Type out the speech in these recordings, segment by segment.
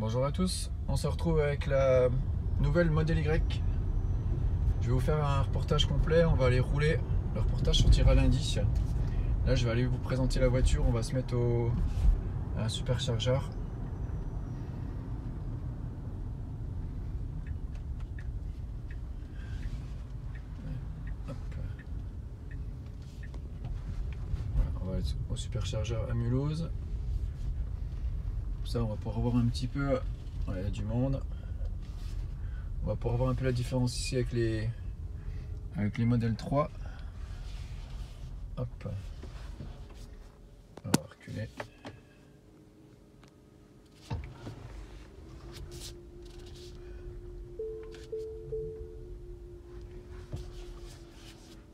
Bonjour à tous, on se retrouve avec la nouvelle Model Y. Je vais vous faire un reportage complet, on va aller rouler. Le reportage sortira lundi. Là je vais aller vous présenter la voiture, on va se mettre à un superchargeur. Hop. Voilà, on va être au superchargeur à Mulhouse. Comme ça on va pouvoir voir un petit peu, voilà, il y a du monde. On va pouvoir voir un peu la différence ici avec les Model 3. Hop. On va reculer.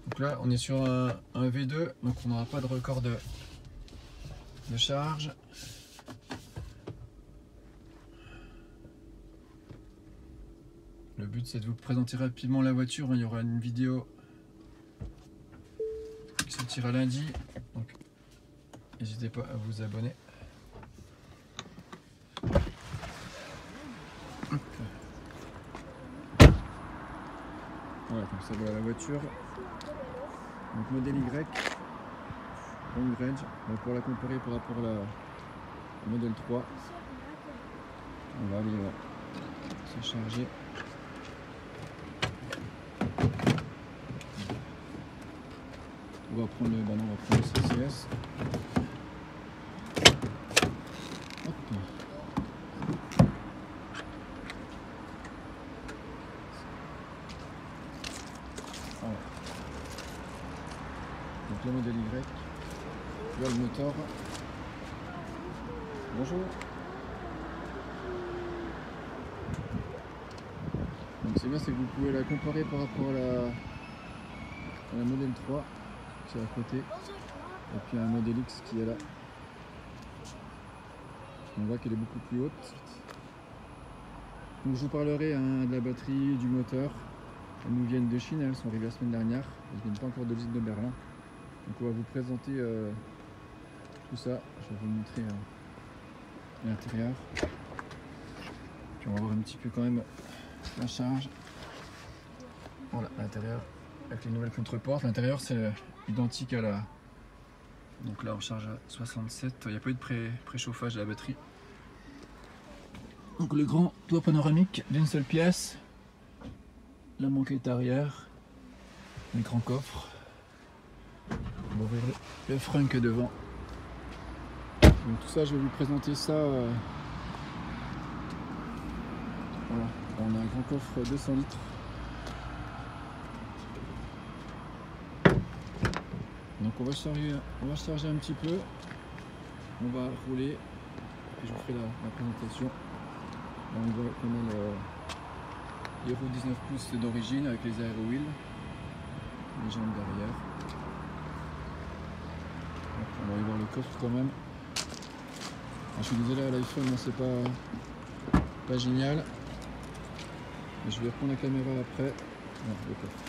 Donc là on est sur un V2, donc on n'aura pas de record de charge. Le but c'est de vous présenter rapidement la voiture, il y aura une vidéo qui sortira lundi, donc n'hésitez pas à vous abonner. Voilà, comme ça voilà la voiture. Donc Model Y, long range, donc pour la comparer par rapport à la Model 3, on va aller se charger. On va prendre le CCS. Hop. Voilà. Donc le Model Y, là le moteur. Bonjour. Donc c'est bien, c'est que vous pouvez la comparer par rapport à la Model 3 qui est à côté, et puis un Model X qui est là. On voit qu'elle est beaucoup plus haute. Donc je vous parlerai de la batterie, du moteur. Elles nous viennent de Chine, elles sont arrivées la semaine dernière. Elles ne viennent pas encore de l'usine de Berlin. Donc on va vous présenter tout ça. Je vais vous montrer l'intérieur. Puis on va voir un petit peu quand même la charge. Voilà l'intérieur avec les nouvelles contreportes. L'intérieur c'est identique à la... Donc là on charge à 67. Il n'y a pas eu de préchauffage de la batterie. Donc le grand toit panoramique d'une seule pièce. La banquette arrière. Le grand coffre. On va ouvrir le frein que devant. Donc tout ça, je vais vous présenter ça. Voilà, on a un grand coffre 200 litres. Donc on va charger un petit peu. On va rouler. Et je vous ferai la présentation. Là, on voit qu'on a les roues 19 pouces d'origine avec les aéro-wheels. Les jambes derrière. On va aller voir le coffre quand même. Alors, je suis désolé à l'iPhone, c'est pas génial. Mais je vais reprendre la caméra après. Voilà, le coffre.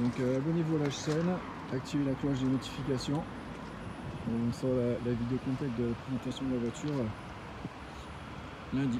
Donc abonnez-vous à la chaîne, activez la cloche de notification. On sort la vidéo complète de la présentation de la voiture lundi.